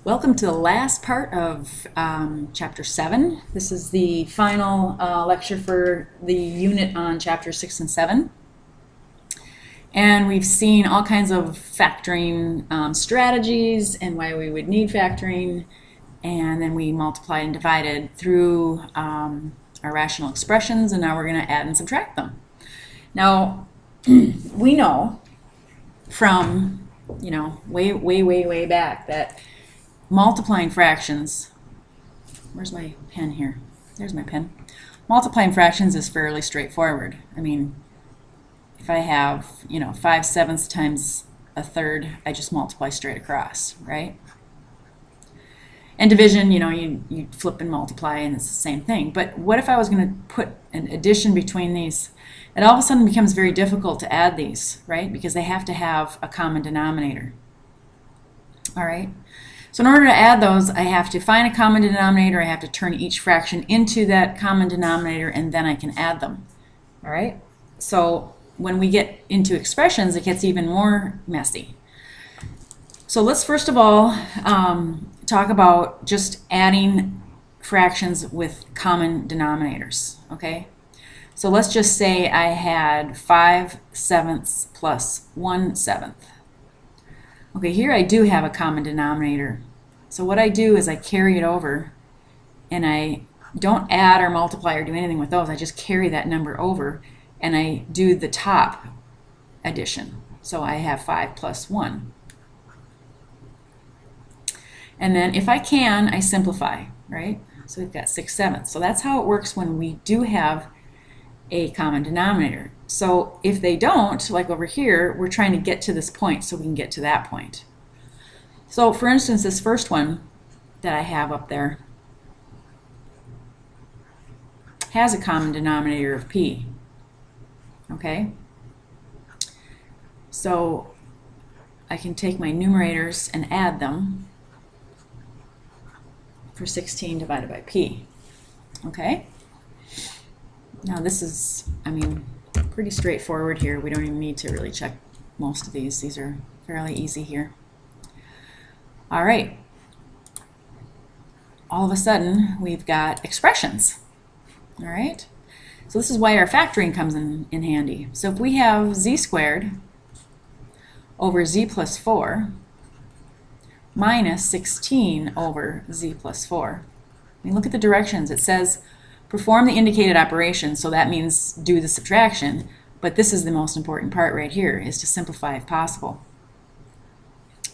Welcome to the last part of Chapter 7. This is the final lecture for the unit on Chapter 6 and 7. And we've seen all kinds of factoring strategies and why we would need factoring. And then we multiplied and divided through our rational expressions, and now we're going to add and subtract them. Now, we know from, way back that multiplying fractions, where's my pen here? There's my pen. Multiplying fractions is fairly straightforward. I mean, if I have, 5/7 times a third, I just multiply straight across, right? And division, you flip and multiply, and it's the same thing. But what if I was going to put an addition between these? It all of a sudden becomes very difficult to add these, right? Because they have to have a common denominator. All right? So in order to add those, I have to find a common denominator. I have to turn each fraction into that common denominator, and then I can add them. All right? So when we get into expressions, it gets even more messy. So let's first of all talk about just adding fractions with common denominators. Okay? So let's just say I had 5/7 plus 1/7. Okay, here I do have a common denominator. So what I do is I carry it over, and I don't add or multiply or do anything with those. I just carry that number over, and I do the top addition. So I have 5 plus 1. And then if I can, I simplify, right? So we've got 6/7. So that's how it works when we do have a common denominator. So if they don't, like over here, we're trying to get to this point so we can get to that point. So for instance, this first one that I have up there has a common denominator of p. Okay? So I can take my numerators and add them for 16 divided by p. Okay? Now this is, pretty straightforward here. We don't even need to really check most of these. These are fairly easy here. All right. All of a sudden, we've got expressions. All right? So this is why our factoring comes in handy. So if we have z squared over z plus 4 minus 16 over z plus 4. Look at the directions. It says perform the indicated operation, so that means do the subtraction, but this is the most important part right here, is to simplify if possible.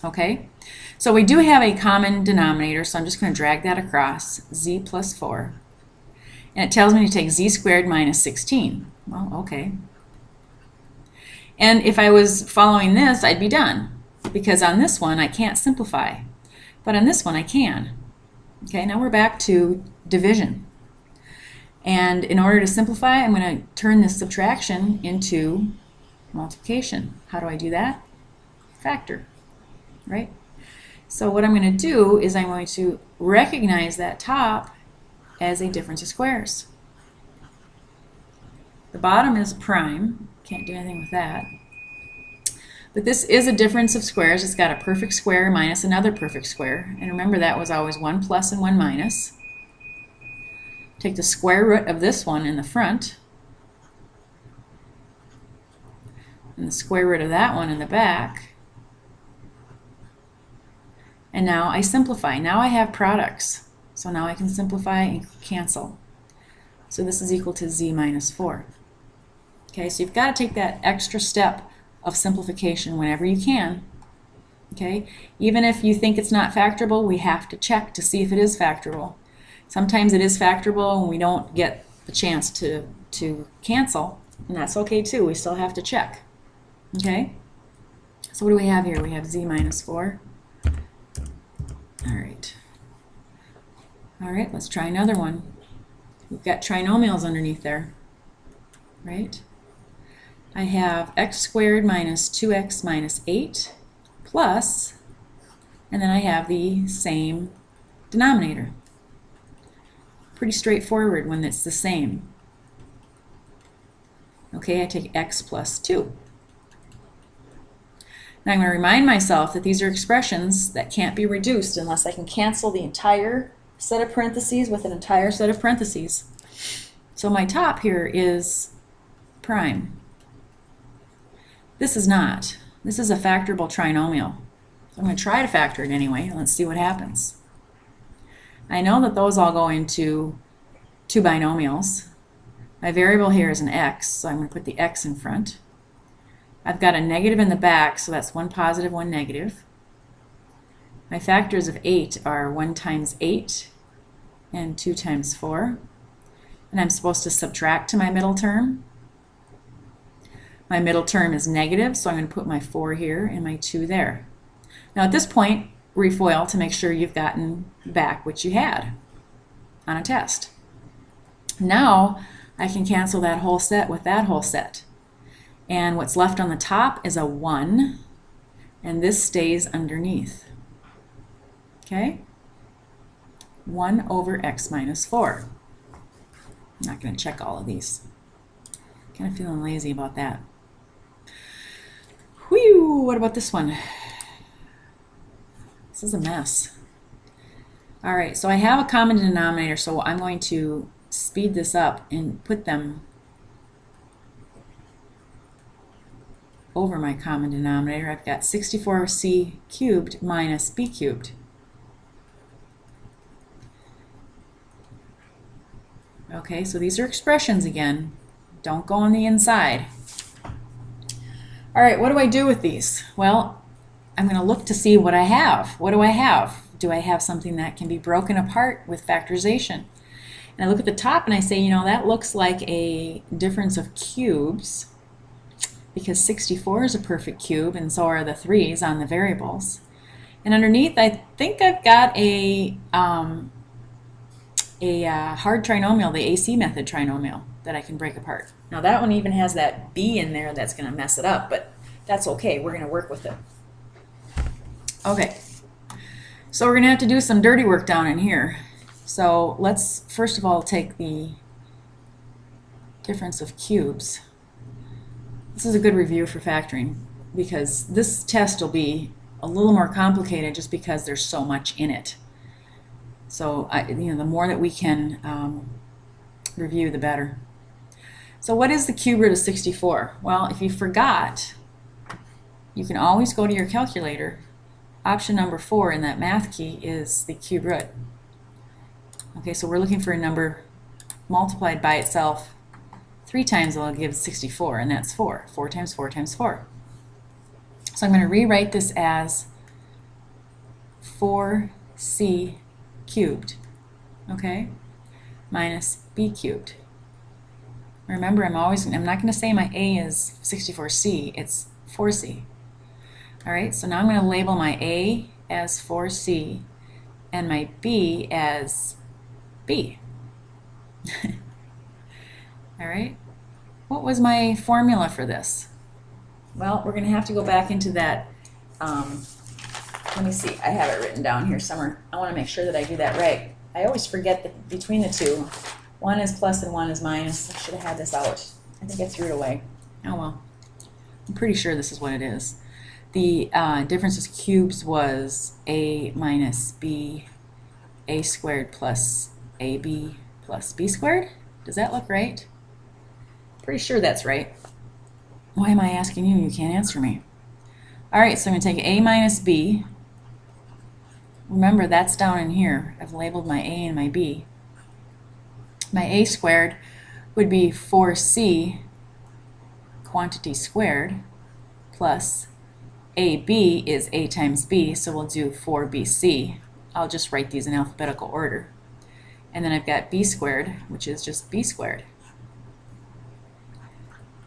Okay, so we do have a common denominator, so I'm just going to drag that across, z plus 4, and it tells me to take z squared minus 16. Well, okay. And if I was following this, I'd be done, because on this one I can't simplify, but on this one I can. Okay, now we're back to division. And in order to simplify, I'm going to turn this subtraction into multiplication. How do I do that? Factor, right? So what I'm going to do is I'm going to recognize that top as a difference of squares. The bottom is prime. Can't do anything with that. But this is a difference of squares. It's got a perfect square minus another perfect square. And remember, that was always 1 plus and 1 minus. Take the square root of this one in the front, and the square root of that one in the back. And now I simplify. Now I have products. So now I can simplify and cancel. So this is equal to z minus 4. Okay, so you've got to take that extra step of simplification whenever you can. Okay, even if you think it's not factorable, we have to check to see if it is factorable. Sometimes it is factorable and we don't get the chance to cancel, and that's okay too. We still have to check. Okay? So what do we have here? We have z minus 4. All right. All right, let's try another one. We've got trinomials underneath there, right? I have x squared minus 2x minus 8 plus, and then I have the same denominator. Pretty straightforward when it's the same. Okay, I take x plus 2. Now I'm going to remind myself that these are expressions that can't be reduced unless I can cancel the entire set of parentheses with an entire set of parentheses. So my top here is prime. This is not. This is a factorable trinomial. So I'm going to try to factor it anyway. Let's see what happens. I know that those all go into two binomials. My variable here is an x, so I'm going to put the x in front. I've got a negative in the back, so that's 1 positive, 1 negative. My factors of 8 are 1 times 8 and 2 times 4. And I'm supposed to subtract to my middle term. My middle term is negative, so I'm going to put my 4 here and my 2 there. Now at this point, refoil to make sure you've gotten back what you had on a test. Now I can cancel that whole set with that whole set. And what's left on the top is a 1, and this stays underneath. Okay? 1 over x minus 4. I'm not going to check all of these. Kind of feeling lazy about that. Whew, what about this one? This is a mess. All right, so I have a common denominator, so I'm going to speed this up and put them over my common denominator. I've got 64c cubed minus b cubed. Okay, so these are expressions again. Don't go on the inside. All right, what do I do with these? Well, I'm going to look to see what I have. What do I have? Do I have something that can be broken apart with factorization? And I look at the top and I say, you know, that looks like a difference of cubes, because 64 is a perfect cube, and so are the 3's on the variables. And underneath, I think I've got a hard trinomial, the AC method trinomial, that I can break apart. Now that one even has that b in there that's going to mess it up, but that's okay. We're going to work with it. Okay, so we're going to have to do some dirty work down in here. So let's first of all take the difference of cubes. This is a good review for factoring, because this test will be a little more complicated just because there's so much in it. So the more that we can review, the better. So what is the cube root of 64? Well, if you forgot, you can always go to your calculator. Option number 4 in that math key is the cube root. Okay, so we're looking for a number multiplied by itself 3 times, it'll give 64, and that's 4. 4 times 4 times 4. So I'm going to rewrite this as 4c cubed, okay, minus b cubed. Remember, I'm not going to say my a is 64c, it's 4c. All right, so now I'm going to label my a as 4c and my b as b. All right, what was my formula for this? Well, we're going to have to go back into that. Let me see, I have it written down here somewhere. I want to make sure that I do that right. I always forget that between the two, one is plus and one is minus. I should have had this out. I think I threw it away. Oh well. I'm pretty sure this is what it is. The difference of cubes was a minus b, a squared plus ab plus b squared. Does that look right? Pretty sure that's right. Why am I asking you? You can't answer me. All right, so I'm going to take a minus b. Remember, that's down in here. I've labeled my a and my b. My a squared would be 4c quantity squared plus ab is a times b, so we'll do 4bc. I'll just write these in alphabetical order. And then I've got b squared, which is just b squared.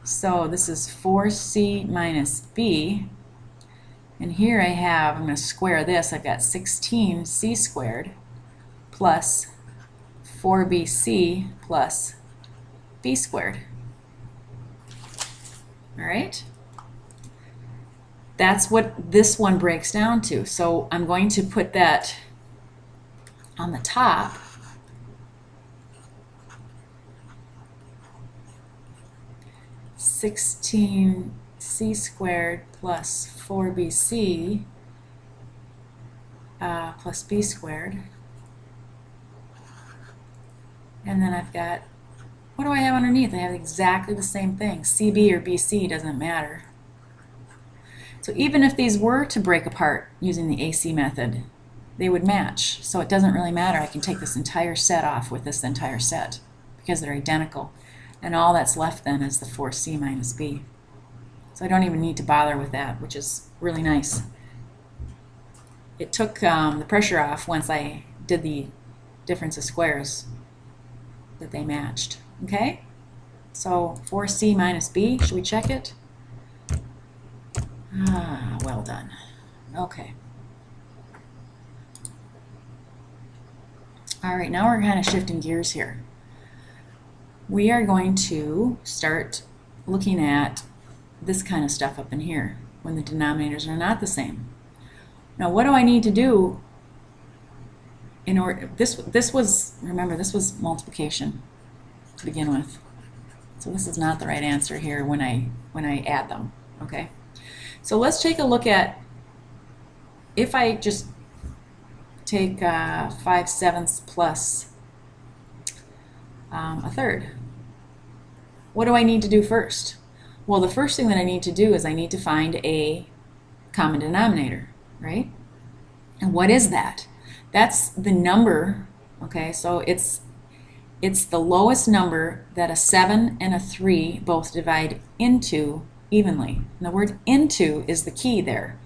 So this is 4c minus b. And here I have, I'm going to square this, I've got 16c squared plus 4bc plus b squared. All right? That's what this one breaks down to. So I'm going to put that on the top. c squared plus 4bc plus b squared. And then I've got, what do I have underneath? I have exactly the same thing. CB or BC doesn't matter. So even if these were to break apart using the AC method, they would match. So it doesn't really matter. I can take this entire set off with this entire set because they're identical. And all that's left then is the 4C minus B. So I don't even need to bother with that, which is really nice. It took the pressure off once I did the difference of squares that they matched. Okay? So 4C minus B, should we check it? Ah, well done. Okay. All right, now we're kind of shifting gears here. We are going to start looking at this kind of stuff up in here when the denominators are not the same. Now, what do I need to do in order? This was, remember, this was multiplication to begin with. So this is not the right answer here when I add them. Okay. So let's take a look at, if I just take 5/7 plus a third, what do I need to do first? Well, the first thing that I need to do is I need to find a common denominator, right? And what is that? That's the number, okay, so it's the lowest number that a 7 and a 3 both divide into evenly. And the word into is the key there.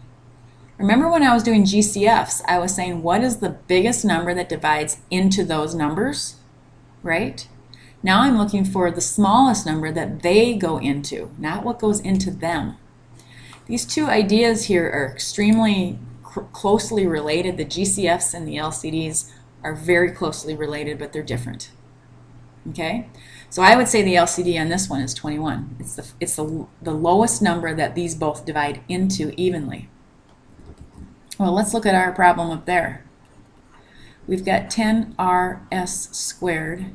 Remember when I was doing GCFs, I was saying what is the biggest number that divides into those numbers, right? Now I'm looking for the smallest number that they go into, not what goes into them. These two ideas here are extremely closely related. The GCFs and the LCDs are very closely related, but they're different. Okay? So I would say the LCD on this one is 21. It's the lowest number that these both divide into evenly. Well, let's look at our problem up there. We've got 10RS squared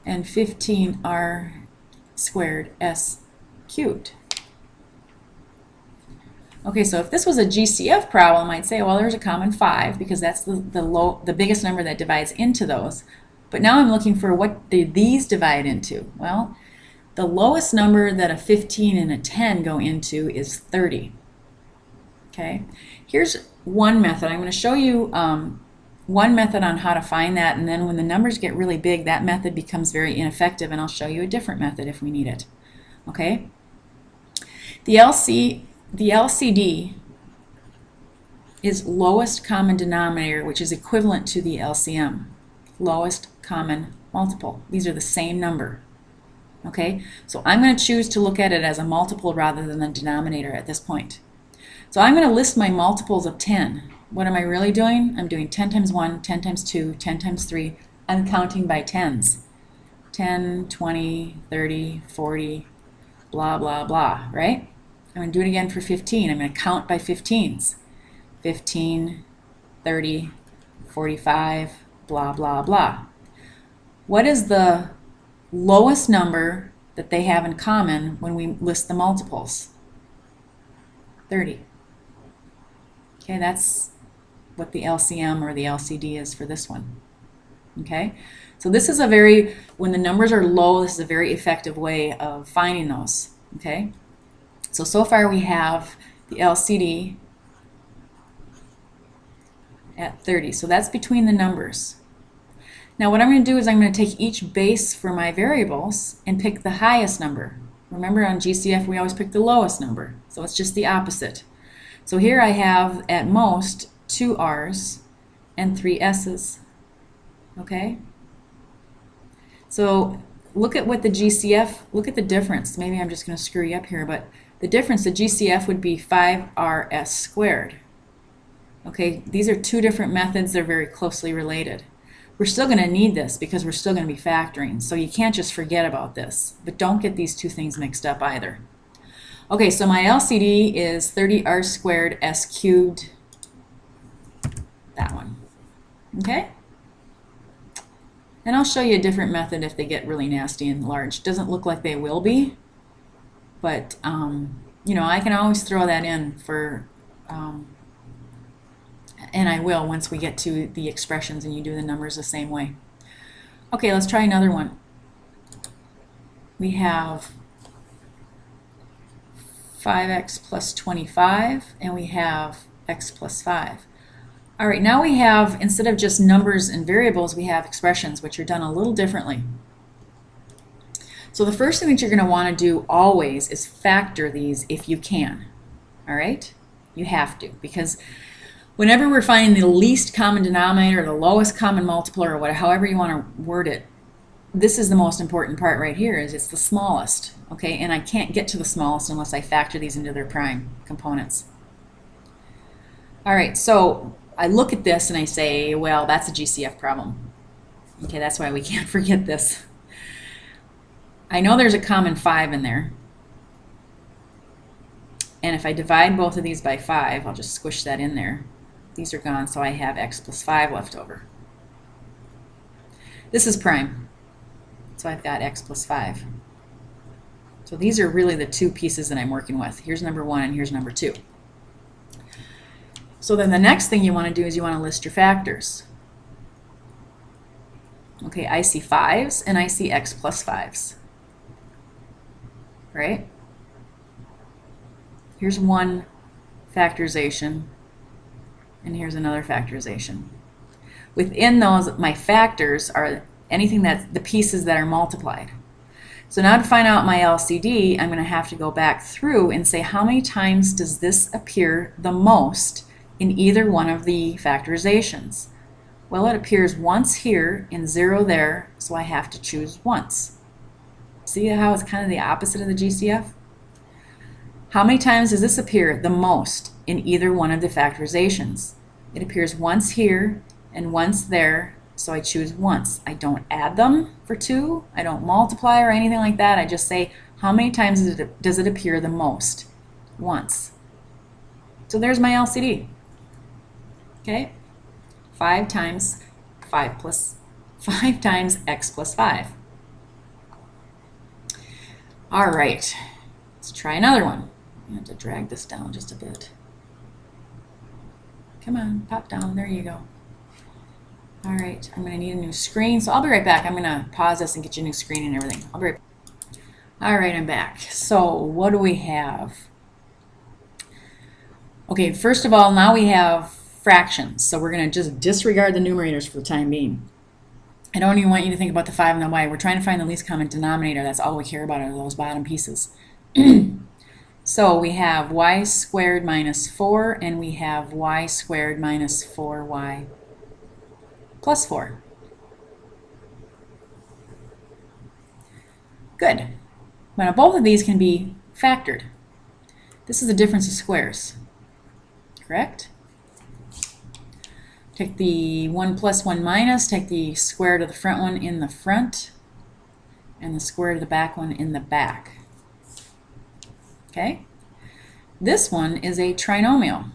and 15R squared S cubed. Okay, so if this was a GCF problem, I'd say, well, there's a common 5 because that's the biggest number that divides into those. But now I'm looking for what these divide into. Well, the lowest number that a 15 and a 10 go into is 30. Okay, here's one method. I'm going to show you one method on how to find that, and then when the numbers get really big, that method becomes very ineffective, and I'll show you a different method if we need it. Okay, the LCD is lowest common denominator, which is equivalent to the LCM, lowest common multiple. These are the same number. Okay, so I'm going to choose to look at it as a multiple rather than the denominator at this point. So I'm going to list my multiples of 10. What am I really doing? I'm doing 10 times 1, 10 times 2, 10 times 3. I'm counting by tens. 10, 20, 30, 40, blah, blah, blah, right? I'm going to do it again for 15. I'm going to count by 15s. 15, 30, 45, blah, blah, blah. What is the lowest number that they have in common when we list the multiples? 30. Okay, that's what the LCM or the LCD is for this one. Okay, so this is a very, when the numbers are low, this is a very effective way of finding those. Okay, so far we have the LCD at 30, so that's between the numbers. Now what I'm going to do is I'm going to take each base for my variables and pick the highest number. Remember on GCF we always pick the lowest number, so it's just the opposite. So here I have at most 2 R's and 3 S's. Okay? So look at what the GCF, look at the difference. Maybe I'm just going to screw you up here, but the difference, the GCF would be 5RS squared. Okay, these are two different methods. They're very closely related. We're still going to need this because we're still going to be factoring, so you can't just forget about this. But don't get these two things mixed up either. Okay, so my LCD is 30R squared S cubed, that one. Okay? And I'll show you a different method if they get really nasty and large. Doesn't look like they will be, but you know, I can always throw that in for, and I will once we get to the expressions and you do the numbers the same way. Okay, let's try another one. We have 5x plus 25, and we have x plus 5. All right, now we have, instead of just numbers and variables, we have expressions, which are done a little differently. So the first thing that you're going to want to do always is factor these if you can. All right? You have to, because whenever we're finding the least common denominator or the lowest common multiple or whatever, however you want to word it, this is the most important part right here, is it's the smallest, okay? And I can't get to the smallest unless I factor these into their prime components. All right, so I look at this and I say, well, that's a GCF problem. Okay, that's why we can't forget this. I know there's a common 5 in there. And if I divide both of these by 5, I'll just squish that in there. These are gone, so I have x plus 5 left over. This is prime. So I've got x plus 5. So these are really the two pieces that I'm working with. Here's number 1 and here's number 2. So then the next thing you want to do is you want to list your factors. Okay, I see 5s and I see x plus 5s. Right? Here's one factorization and here's another factorization. Within those, my factors are anything that's the pieces that are multiplied. So now to find out my LCD, I'm going to have to go back through and say how many times does this appear the most in either one of the factorizations. Well, it appears once here and 0 there, so I have to choose once. See how it's kind of the opposite of the GCF? How many times does this appear the most in either one of the factorizations? It appears once here and once there, so I choose once. I don't add them for 2, I don't multiply or anything like that, I just say how many times does it appear the most? Once. So there's my LCD. Okay? 5 times 5 times x plus 5. All right, let's try another one. I have to drag this down just a bit. Come on, pop down, there you go. All right, I'm gonna need a new screen, so I'll be right back. I'm gonna pause this and get you a new screen and everything. I'll be right back. All right, I'm back. So what do we have? Okay, first of all, now we have fractions. So we're gonna just disregard the numerators for the time being. I don't even want you to think about the 5 and the y. We're trying to find the least common denominator. That's all we care about are those bottom pieces. So we have y squared minus 4, and we have y squared minus 4y plus 4. Good. Now both of these can be factored. This is the difference of squares. Correct? Take the 1 plus 1 minus, take the square root of the front one in the front, and the square root of the back one in the back. Okay? This one is a trinomial.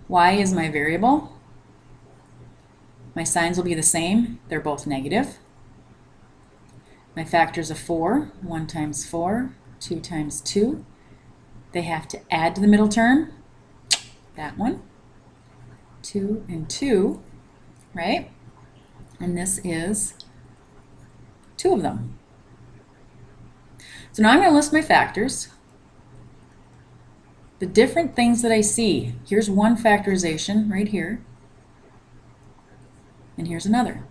Y is my variable. My signs will be the same. They're both negative. My factors of 4, 1 times 4, 2 times 2. They have to add to the middle term. That one. 2 and 2, right? And this is 2 of them. So now I'm going to list my factors. The different things that I see. Here's one factorization right here. And here's another.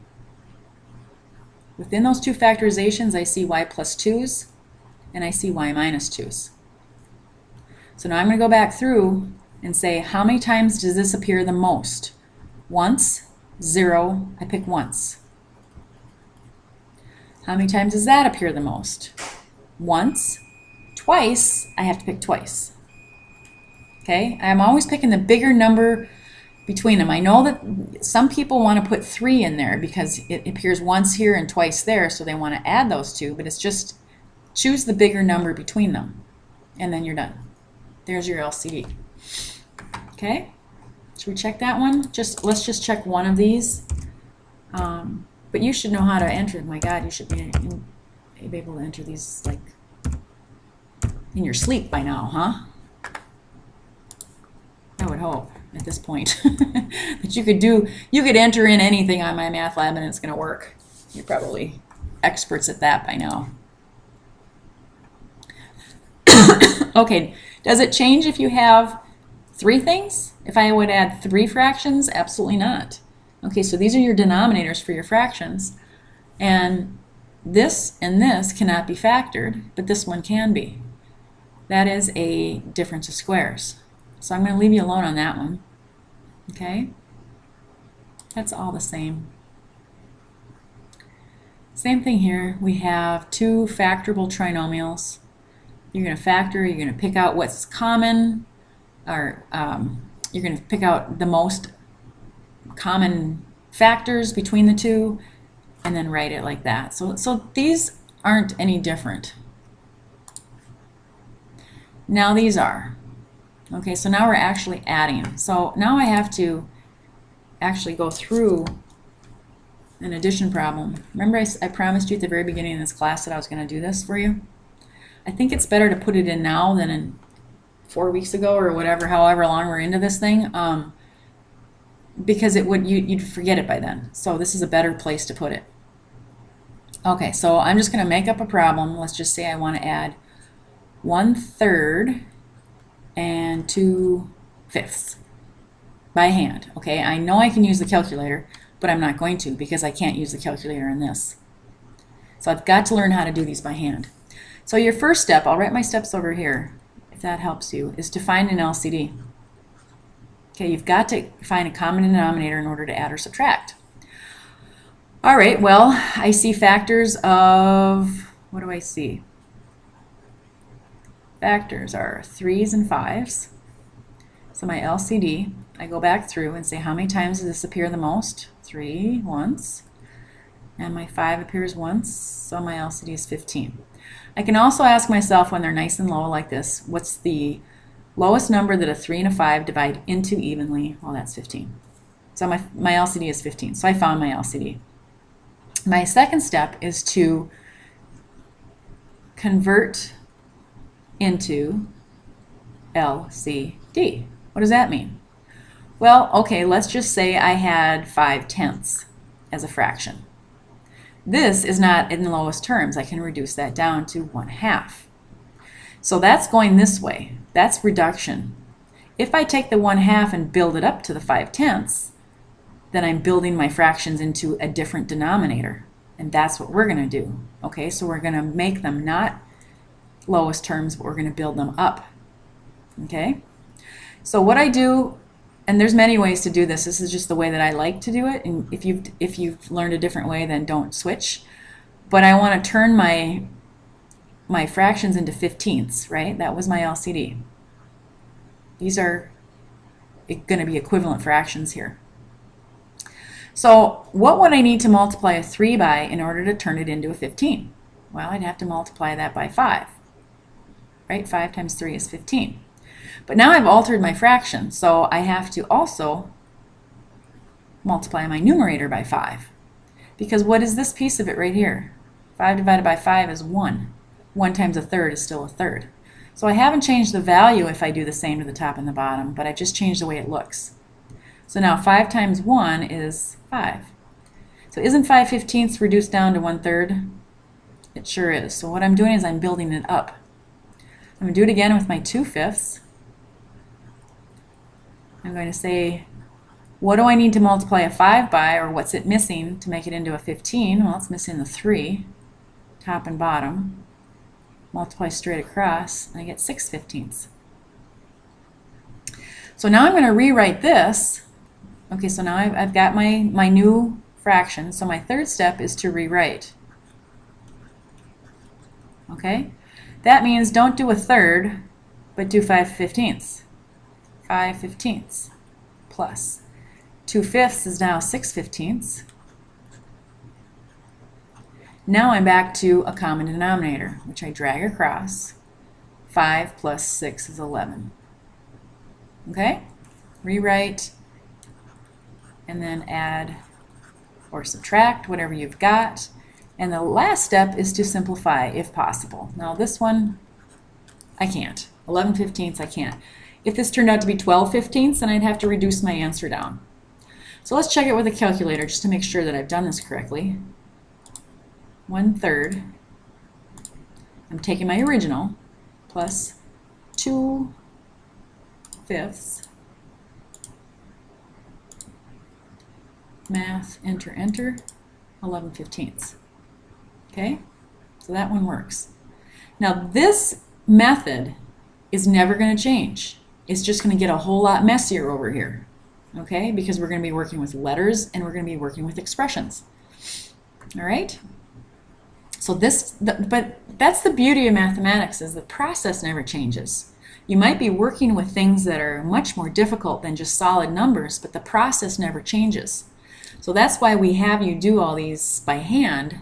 Within those 2 factorizations, I see y plus 2's and I see y minus 2's. So now I'm going to go back through and say, how many times does this appear the most? Once, 0, I pick once. How many times does that appear the most? Once. Twice, I have to pick twice. Okay, I'm always picking the bigger number between them. I know that some people want to put 3 in there because it appears once here and twice there, so they want to add those 2, but it's just choose the bigger number between them, and then you're done. There's your LCD. Okay, should we check that one? Let's just check one of these. But you should know how to enter. My God, you should be able to enter these like in your sleep by now, huh? I would hope at this point that you could enter in anything on MyMathLab and it's going to work. You're probably experts at that by now. Okay, does it change if you have 3 things? If I would add 3 fractions? Absolutely not. Okay, so these are your denominators for your fractions. And this cannot be factored, but this one can be. That is a difference of squares. So I'm going to leave you alone on that one. Okay? That's all the same. Same thing here. We have 2 factorable trinomials. You're going to factor, you're going to pick out what's common, or you're going to pick out the most common factors between the 2, and then write it like that. So these aren't any different. Now these are. Okay, so now we're actually adding. So now I have to actually go through an addition problem. Remember I promised you at the very beginning of this class that I was going to do this for you? I think it's better to put it in now than in 4 weeks ago or whatever, however long we're into this thing, because you'd forget it by then. So this is a better place to put it. Okay, so I'm just going to make up a problem. Let's just say I want to add 1/3 and 2/5 by hand. Okay, I know I can use the calculator, but I'm not going to because I can't use the calculator in this. So I've got to learn how to do these by hand. So your first step, I'll write my steps over here if that helps you, is to find an LCD. Okay, you've got to find a common denominator in order to add or subtract. All right, well, I see factors of, what do I see? Factors are 3s and 5s. So my LCD, I go back through and say how many times does this appear the most? 3 once, and my 5 appears once, so my LCD is 15. I can also ask myself when they're nice and low like this, what's the lowest number that a 3 and a 5 divide into evenly? Well, that's 15. So my LCD is 15, so I found my LCD. My second step is to convert into LCD. What does that mean? Well, okay, let's just say I had 5/10 as a fraction. This is not in the lowest terms. I can reduce that down to 1/2. So that's going this way. That's reduction. If I take the 1/2 and build it up to the 5/10, then I'm building my fractions into a different denominator. And that's what we're going to do. Okay, so we're going to make them not lowest terms, but we're going to build them up. Okay? So what I do, and there's many ways to do this. This is just the way that I like to do it. And if you've learned a different way, then don't switch. But I want to turn my fractions into 15ths, right? That was my LCD. These are going to be equivalent fractions here. So what would I need to multiply a 3 by in order to turn it into a 15? Well, I'd have to multiply that by 5. Right? 5 times 3 is 15. But now I've altered my fraction, so I have to also multiply my numerator by 5. Because what is this piece of it right here? 5 divided by 5 is 1. 1 times a third is still a third. So I haven't changed the value if I do the same to the top and the bottom, but I've just changed the way it looks. So now 5 times 1 is 5. So isn't 5/15 reduced down to 1/3? It sure is. So what I'm doing is I'm building it up. I'm going to do it again with my 2/5. I'm going to say, what do I need to multiply a 5 by, or what's it missing to make it into a 15? Well, it's missing the 3, top and bottom. Multiply straight across, and I get 6/15. So now I'm going to rewrite this. Okay, so now I've got my new fraction. So my third step is to rewrite. Okay? That means don't do a third, but do 5/15. 5/15 plus 2/5 is now 6/15. Now I'm back to a common denominator, which I drag across. 5 plus 6 is 11. Okay? Rewrite, and then add or subtract whatever you've got. And the last step is to simplify if possible. Now this one, I can't. 11/15, I can't. If this turned out to be 12/15, then I'd have to reduce my answer down. So let's check it with a calculator just to make sure that I've done this correctly. 1/3. I'm taking my original plus 2/5. Math, enter, enter, 11/15. Okay, so that one works. Now this method is never going to change. It's just going to get a whole lot messier over here, okay, because we're going to be working with letters and we're going to be working with expressions. All right? So but that's the beauty of mathematics, is the process never changes. You might be working with things that are much more difficult than just solid numbers, but the process never changes. So that's why we have you do all these by hand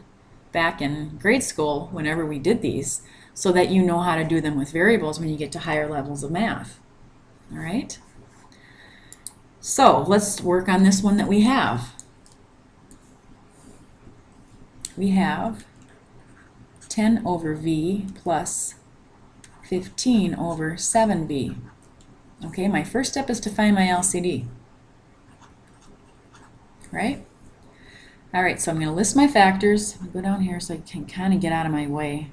back in grade school whenever we did these, so that you know how to do them with variables when you get to higher levels of math. All right? So let's work on this one that we have. We have 10 over v plus 15 over 7v. Okay, my first step is to find my LCD. Right? All right, so I'm going to list my factors. I'll go down here so I can kind of get out of my way.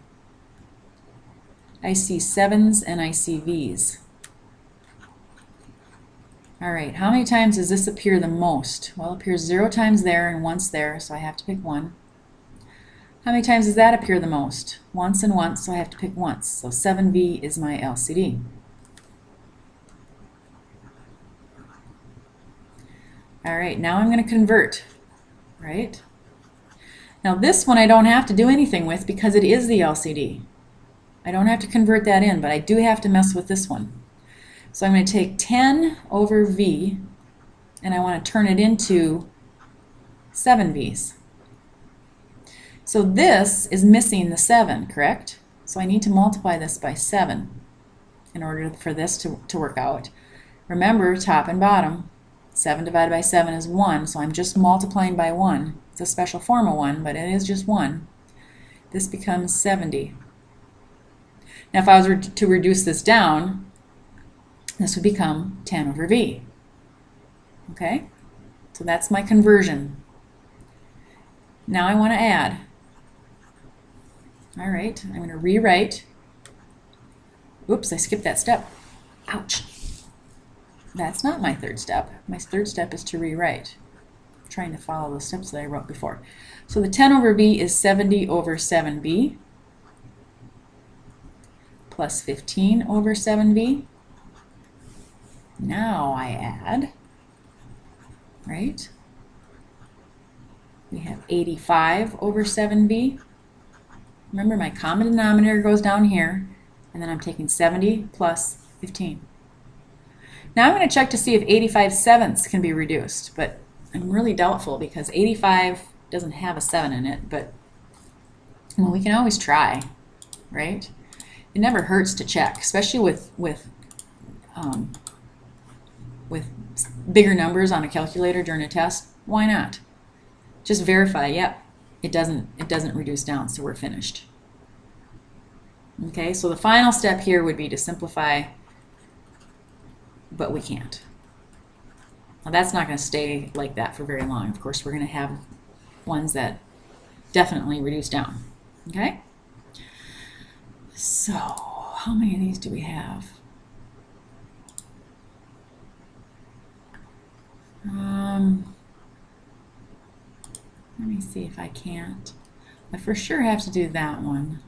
I see 7s and I see v's. All right, how many times does this appear the most? Well, it appears 0 times there and once there, so I have to pick 1. How many times does that appear the most? Once and once, so I have to pick once. So 7v is my LCD. All right, now I'm going to convert, right? Now this one I don't have to do anything with because it is the LCD. I don't have to convert that in, but I do have to mess with this one. So I'm going to take 10 over v, and I want to turn it into 7v's. So this is missing the 7, correct? So I need to multiply this by 7 in order for this to work out. Remember, top and bottom, 7 divided by 7 is 1, so I'm just multiplying by 1. It's a special form of 1, but it is just 1. This becomes 70. Now if I was to reduce this down, this would become 10 over v. Okay? So that's my conversion. Now I want to add. All right, I'm going to rewrite. Oops, I skipped that step. Ouch. That's not my third step. My third step is to rewrite. I'm trying to follow the steps that I wrote before. So the 10 over v is 70 over 7v plus 15 over 7v. Now I add, right? We have 85 over 7v. Remember, my common denominator goes down here, and then I'm taking 70 plus 15. Now I'm going to check to see if 85/7 can be reduced, but I'm really doubtful because 85 doesn't have a 7 in it, but well, we can always try, right? It never hurts to check, especially with bigger numbers on a calculator during a test. Why not? Just verify, yep, it doesn't reduce down, so we're finished. Okay, so the final step here would be to simplify, but we can't. Now that's not going to stay like that for very long. Of course, we're going to have ones that definitely reduce down. Okay? So, how many of these do we have? Let me see if I can't. I for sure have to do that one.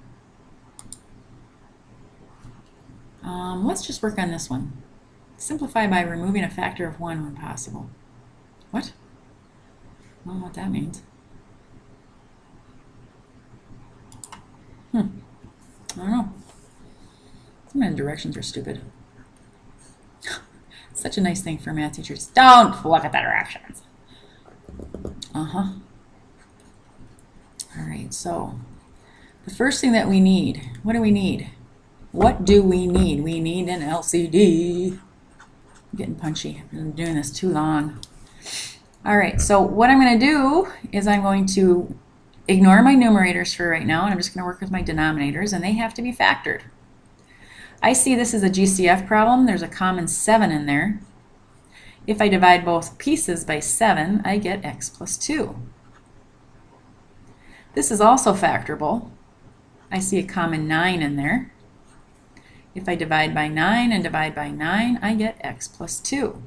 Let's just work on this one. Simplify by removing a factor of 1 when possible. What? I don't know what that means. I don't know. Some of the directions are stupid. Such a nice thing for math teachers. Don't look at the directions. All right, so the first thing that we need, what do we need? What do we need? We need an LCD. I'm getting punchy. I've been doing this too long. All right, so what I'm going to do is I'm going to ignore my numerators for right now, and I'm just going to work with my denominators, and they have to be factored. I see this as a GCF problem. There's a common 7 in there. If I divide both pieces by 7, I get x plus 2. This is also factorable. I see a common 9 in there. If I divide by 9 and divide by 9, I get x plus 2.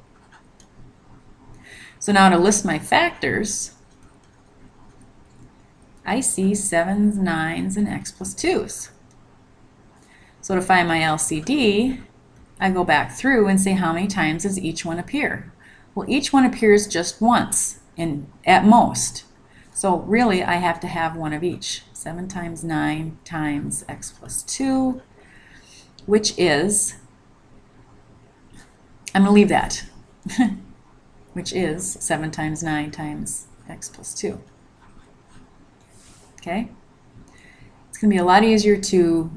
So now to list my factors, I see 7s, 9s, and x plus 2s. So to find my LCD, I go back through and say how many times does each one appear? Well, each one appears just once, at most. So really, I have to have one of each. 7 times 9 times x plus 2, which is, I'm going to leave that, which is 7 times 9 times x plus 2. Okay? It's going to be a lot easier to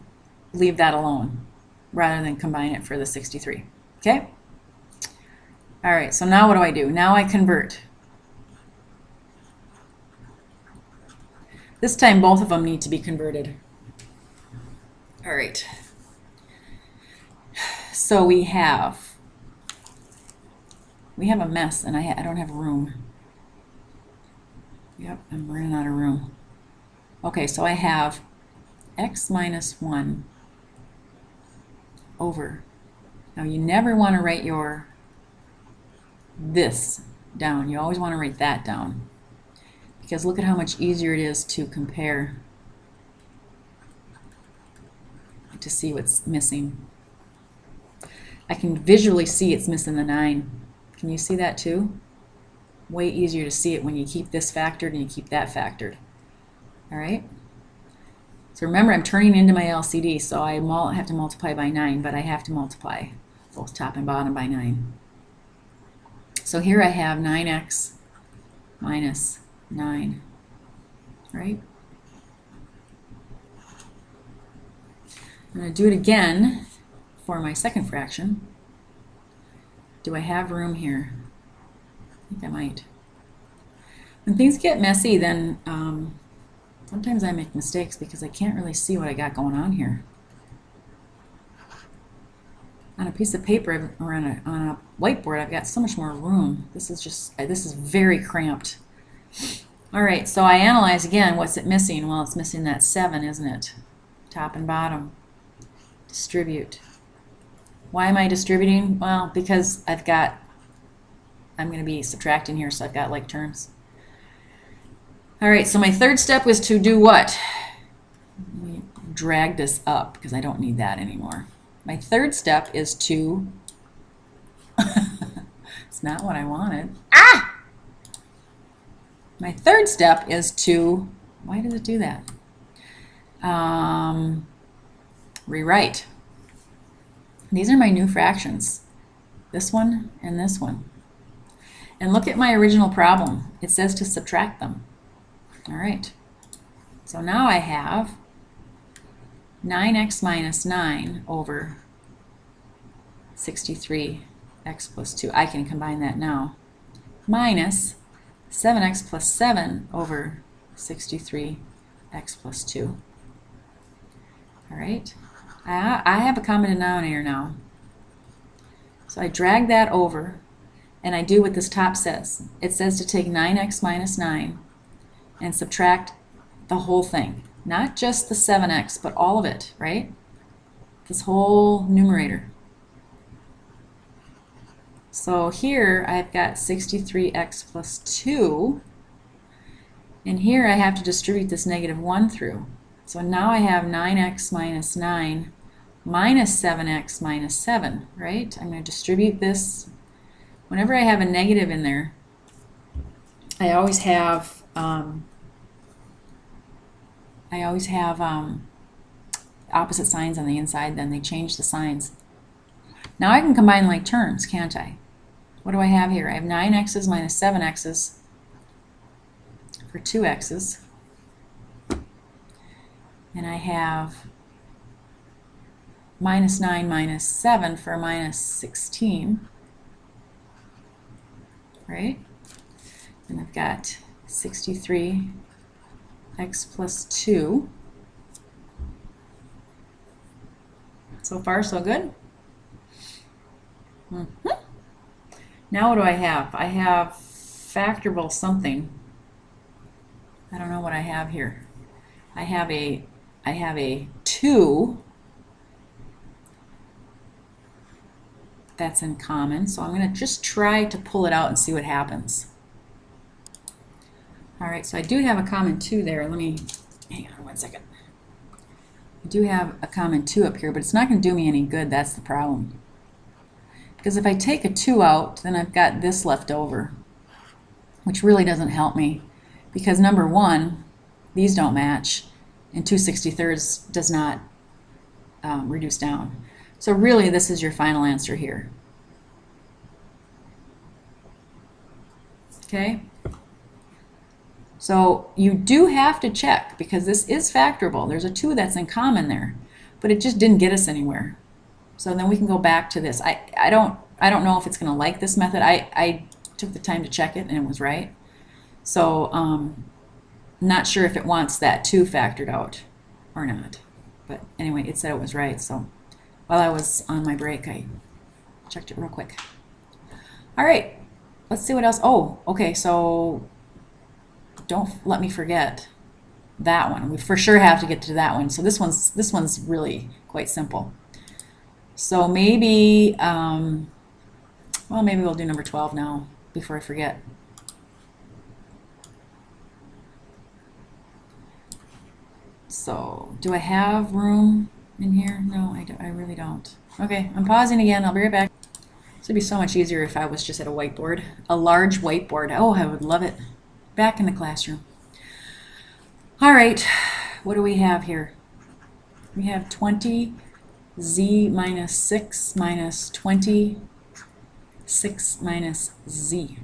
leave that alone rather than combine it for the 63. Okay? All right, so now what do? Now I convert. This time both of them need to be converted. All right. So we have a mess, and I don't have room. Yep, I'm running out of room. Okay, so I have x minus 1 over. Now you never want to write this down. You always want to write that down. Because look at how much easier it is to compare, to see what's missing. I can visually see it's missing the 9. Can you see that too? Way easier to see it when you keep this factored and you keep that factored. All right? So remember, I'm turning into my LCD, so I have to multiply by 9, but I have to multiply both top and bottom by 9. So here I have 9x minus 9, right? I'm going to do it again for my second fraction. Do I have room here? I think I might. When things get messy, then sometimes I make mistakes because I can't really see what I got going on here. On a piece of paper or on a whiteboard, I've got so much more room. This is very cramped. All right, so I analyze again. What's it missing? Well, it's missing that 7, isn't it? Top and bottom. Distribute. Why am I distributing? Well, because I'm going to be subtracting here, so I've got like terms. All right, so my third step was to do what? Let me drag this up because I don't need that anymore. My third step is to, it's not what I wanted. Ah! My third step is to, why does it do that? Rewrite. These are my new fractions. This one and this one. And look at my original problem. It says to subtract them. All right. So now I have 9x minus 9 over 63x plus 2. I can combine that now. Minus 7x plus 7 over 63x plus 2. All right. I have a common denominator now. So I drag that over, and I do what this top says. It says to take 9x minus 9 and subtract the whole thing. Not just the 7x, but all of it, right? This whole numerator. So here I've got 63x plus 2, and here I have to distribute this negative 1 through. So now I have 9x minus 9 minus 7x minus 7, right? I'm going to distribute this. Whenever I have a negative in there, I always have opposite signs on the inside, then they change the signs. Now I can combine like terms, can't I? What do I have here? I have 9x's minus 7x's for 2x's. And I have minus 9 minus 7 for minus 16. Right? And I've got 63x plus 2 So far, so good. Now what do I have? I have factorable something. I don't know what I have here. I have a 2 that's in common, so I'm going to just try to pull it out and see what happens. All right, so I do have a common 2 there. Let me, hang on 1 second. I do have a common 2 up here, but it's not going to do me any good. That's the problem. Because if I take a 2 out, then I've got this left over, which really doesn't help me. Because number 1, these don't match, and 2/63 does not reduce down. So really, this is your final answer here. Okay? So you do have to check, because this is factorable. There's a 2 that's in common there, but it just didn't get us anywhere. So then we can go back to this. I don't know if it's going to like this method. I took the time to check it, and it was right. So not sure if it wants that 2 factored out or not. But anyway, it said it was right. So while I was on my break, I checked it real quick. All right, let's see what else. Oh, okay, so don't let me forget that one. We for sure have to get to that one. So this one's really quite simple. So maybe, well, maybe we'll do number 12 now before I forget. So, do I have room in here? No, I really don't. Okay, I'm pausing again. I'll be right back. This would be so much easier if I was just at a whiteboard. A large whiteboard. Oh, I would love it. Back in the classroom. All right, what do we have here? We have 20z minus 6 minus 26 minus z.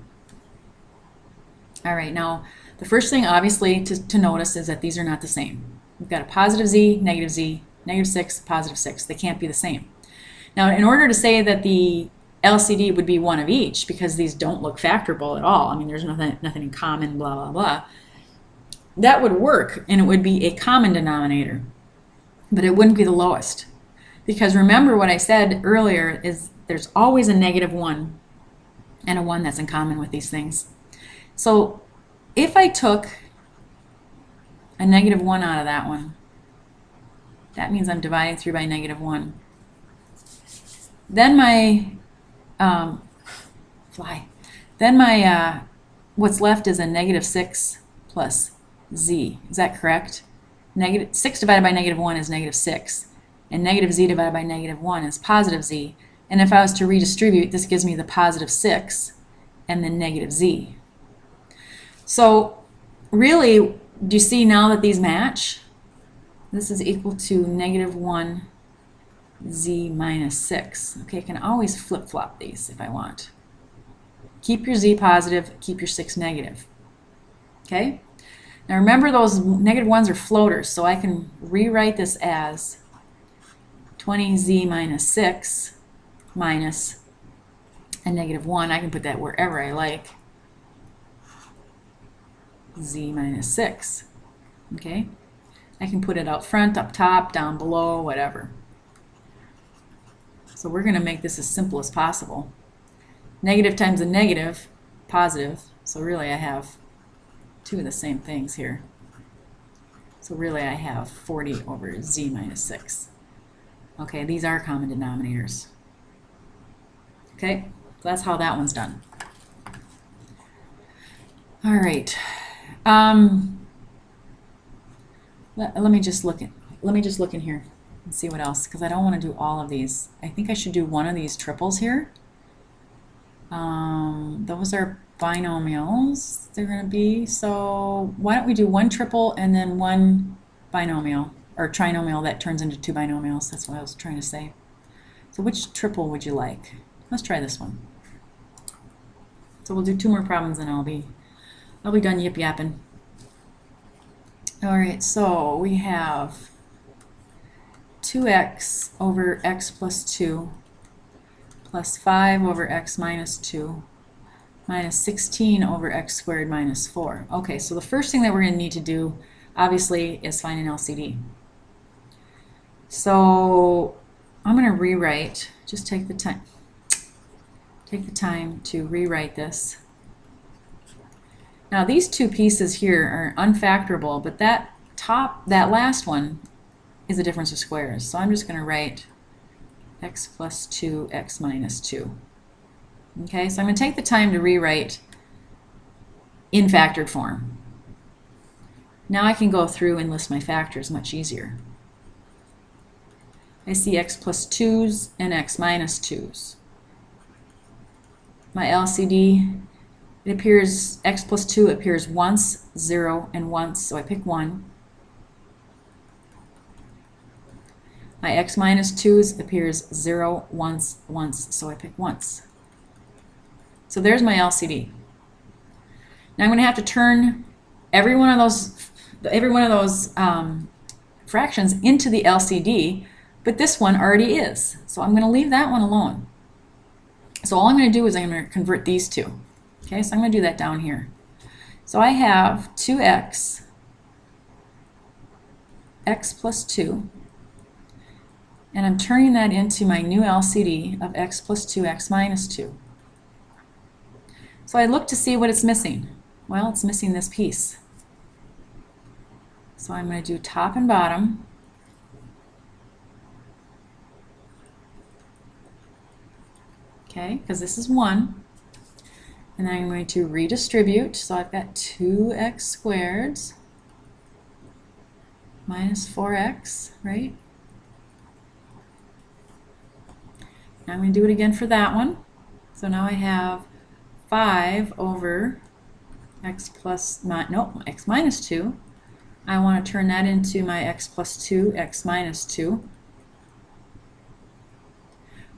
All right, now the first thing obviously to notice is that these are not the same. We've got a positive z, negative 6, positive 6. They can't be the same. Now, in order to say that the LCD would be one of each, because these don't look factorable at all, I mean, there's nothing in common, blah, blah, blah, that would work, and it would be a common denominator, but it wouldn't be the lowest. Because remember what I said earlier is there's always a negative 1 and a 1 that's in common with these things. So if I took a negative 1 out of that one, that means I'm dividing through by negative 1. Then my what's left is a negative 6 plus z. Is that correct? Negative 6 divided by negative 1 is negative 6, and negative z divided by negative 1 is positive z. And if I was to redistribute, this gives me the positive 6 and then negative z. So really, do you see now that these match? This is equal to negative 1 z minus 6. Okay, I can always flip-flop these if I want. Keep your z positive, keep your 6 negative. Okay? Now remember, those negative 1s are floaters, so I can rewrite this as 20z minus 6 minus a negative 1. I can put that wherever I like. Z minus 6. Okay? I can put it out front, up top, down below, whatever. So we're going to make this as simple as possible. Negative times a negative, positive. So really I have two of the same things here. So really I have 40 over z minus 6. Okay, these are common denominators. Okay, so that's how that one's done. All right. Let me just look in here and see what else, because I don't want to do all of these. I think I should do one of these triples here. Those are binomials they're going to be. So why don't we do one triple and then one binomial or trinomial that turns into two binomials. That's what I was trying to say. So which triple would you like? Let's try this one. So we'll do two more problems and I'll be done yip yapping. All right, so we have 2x over x plus 2 plus 5 over x minus 2 minus 16 over x squared minus 4. Okay, so the first thing that we're going to need to do, obviously, is find an LCD. So I'm going to rewrite, just take the time to rewrite this. Now these two pieces here are unfactorable, but that last one is a difference of squares. So I'm just going to write x plus 2, x minus 2. Okay, so I'm going to take the time to rewrite in factored form. Now I can go through and list my factors much easier. I see x plus 2's and x minus 2's. My LCD, it appears, x plus 2 appears once, 0, and once, so I pick 1. My x minus 2's appears 0, once, once, so I pick once. So there's my LCD. Now I'm going to have to turn every one of those fractions into the LCD, but this one already is. So I'm going to leave that one alone. So all I'm going to do is I'm going to convert these two. Okay, so I'm going to do that down here. So I have 2x, x plus 2, and I'm turning that into my new LCD of x plus 2, x minus 2. So I look to see what it's missing. Well, it's missing this piece. So I'm going to do top and bottom. Okay, because this is 1. And then I'm going to redistribute. So I've got 2x squared minus 4x, right? Now I'm going to do it again for that one. So now I have 5 over x plus, x minus 2. I want to turn that into my x plus 2, x minus 2.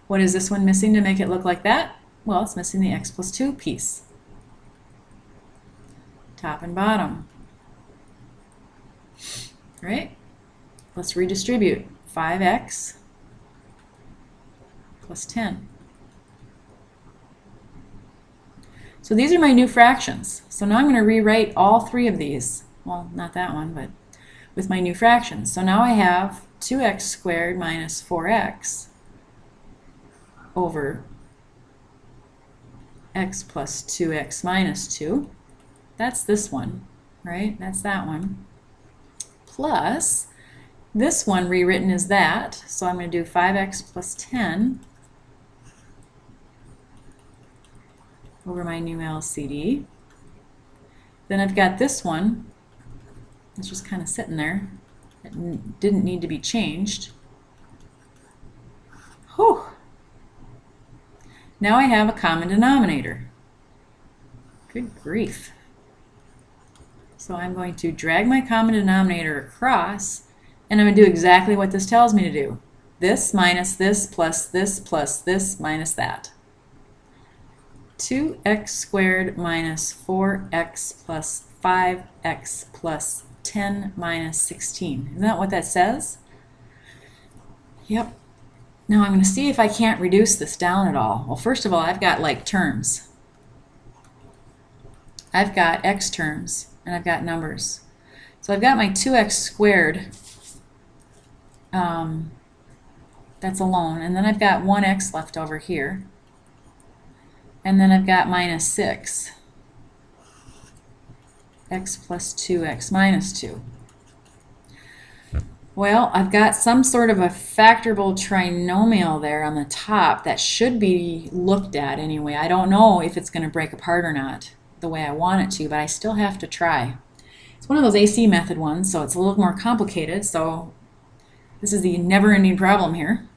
What is this one missing to make it look like that? Well, it's missing the x plus 2 piece. Top and bottom. Right? Let's redistribute. 5x plus 10. So these are my new fractions. So now I'm going to rewrite all three of these. Well, not that one, but with my new fractions. So now I have 2x squared minus 4x over x plus 2x minus 2. That's this one, right? That's that one. Plus, this one rewritten as that. So I'm going to do 5x plus 10 over my new LCD. Then I've got this one. It's just kind of sitting there. It didn't need to be changed. Whew. Now I have a common denominator. Good grief. So I'm going to drag my common denominator across, and I'm going to do exactly what this tells me to do. This minus this plus this plus this minus that. 2x squared minus 4x plus 5x plus 10 minus 16. Isn't that what that says? Yep. Now I'm going to see if I can't reduce this down at all. Well, first of all, I've got like terms. I've got x terms, and I've got numbers. So I've got my 2x squared, that's alone, and then I've got 1x left over here. And then I've got minus 6, x plus 2, x minus 2. Well, I've got some sort of a factorable trinomial there on the top that should be looked at anyway. I don't know if it's going to break apart or not the way I want it to, but I still have to try. It's one of those AC method ones, so it's a little more complicated, so this is the never-ending problem here.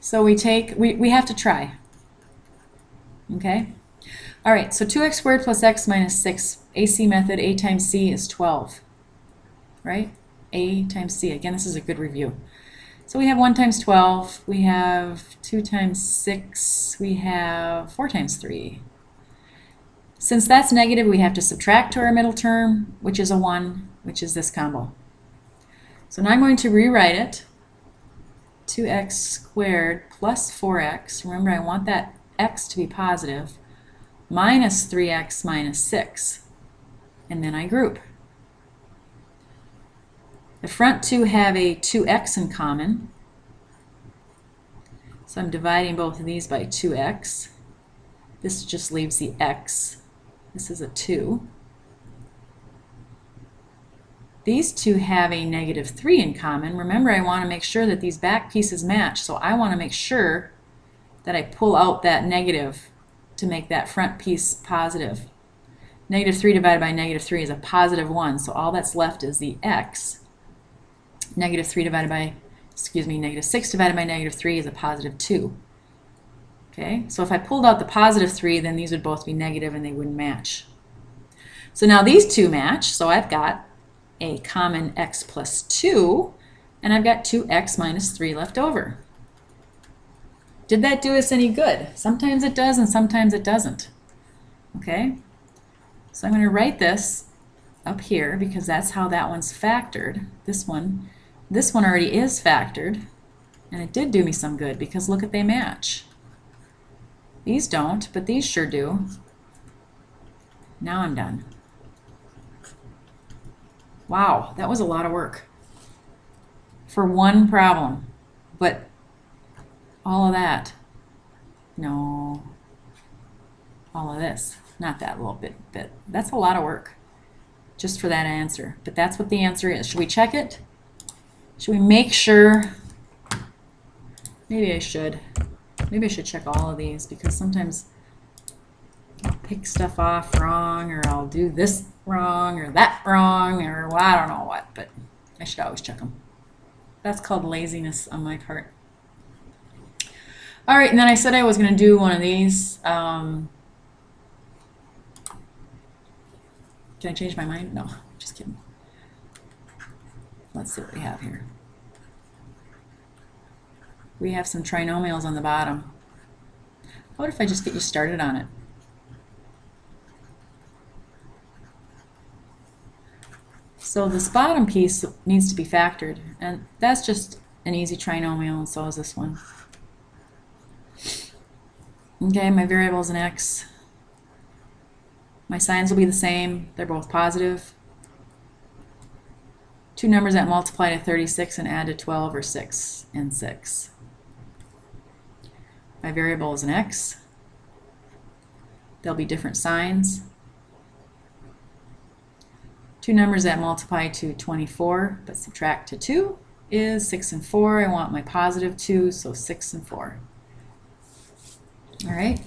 So we have to try. Okay? All right, so 2x squared plus x minus 6, AC method, a times c is 12, right? A times c. Again, this is a good review. So we have 1 times 12, we have 2 times 6, we have 4 times 3. Since that's negative, we have to subtract to our middle term, which is a 1, which is this combo. So now I'm going to rewrite it. 2x squared plus 4x, remember I want that x to be positive, minus 3x minus 6. And then I group. The front two have a 2x in common, So I'm dividing both of these by 2x. This just leaves the x. This is a 2. These two have a negative 3 in common. Remember, I want to make sure that these back pieces match, so I want to make sure that I pull out that negative to make that front piece positive. Negative 3 divided by negative 3 is a positive 1, so all that's left is the x. Negative 3 divided by, negative 6 divided by negative 3 is a positive 2. Okay, so if I pulled out the positive 3, then these would both be negative and they wouldn't match. So now these two match, so I've got a common x plus 2, and I've got 2x minus 3 left over. Did that do us any good? Sometimes it does and sometimes it doesn't. Okay, so I'm going to write this up here because that's how that one's factored. This one already is factored, and it did do me some good because look at, they match. These don't, but these sure do. Now I'm done. Wow, that was a lot of work for one problem, but all of that, no, all of this, not that little bit, that's a lot of work just for that answer, but that's what the answer is. Should we check it? Should we make sure? Maybe I should check all of these because sometimes I'll pick stuff off wrong, or I'll do this wrong or that wrong, or well, I don't know what, but I should always check them. That's called laziness on my part. All right, and then I said I was going to do one of these. Can I change my mind? No, just kidding. Let's see what we have here. We have some trinomials on the bottom. What if I just get you started on it? So this bottom piece needs to be factored, and that's just an easy trinomial, and so is this one. Okay, my variable is an x. My signs will be the same. They're both positive. Two numbers that multiply to 36 and add to 12 are 6 and 6. My variable is an x. There'll be different signs. Two numbers that multiply to 24 but subtract to 2 is 6 and 4. I want my positive 2, so 6 and 4. All right.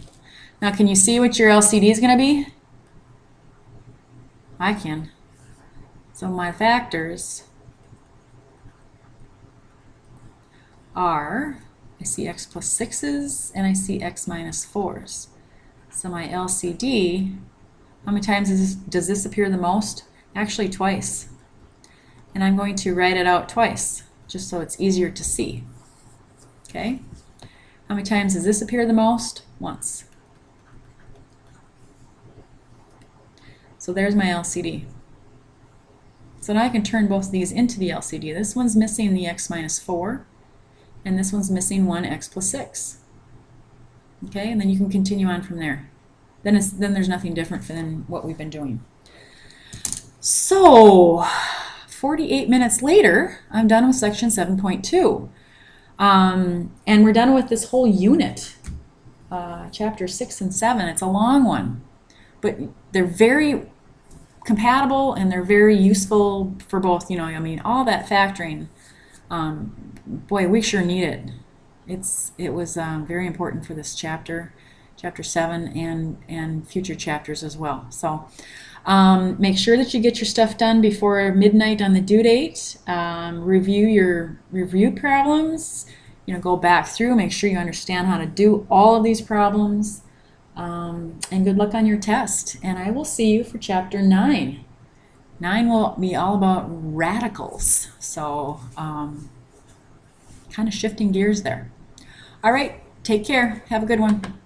Now can you see what your LCD is going to be? I can. So my factors are, I see x plus 6's and I see x minus 4's. So my LCD, how many times does this appear the most? Actually twice. And I'm going to write it out twice, just so it's easier to see. Okay? How many times does this appear the most? Once. So there's my LCD. So now I can turn both of these into the LCD. This one's missing the x minus 4, and this one's missing 1x plus 6. Okay, and then you can continue on from there. Then there's nothing different than what we've been doing. So 48 minutes later, I'm done with section 7.2. And we're done with this whole unit, chapter 6 and 7. It's a long one, but they're very compatible and they're very useful for both, you know, I mean, all that factoring, boy, we sure need it. It was very important for this chapter, chapter 7, and future chapters as well. So make sure that you get your stuff done before midnight on the due date. Review your review problems. You know, go back through, make sure you understand how to do all of these problems. And good luck on your test. And I will see you for chapter 9. 9 will be all about radicals. So kind of shifting gears there. All right, take care. Have a good one.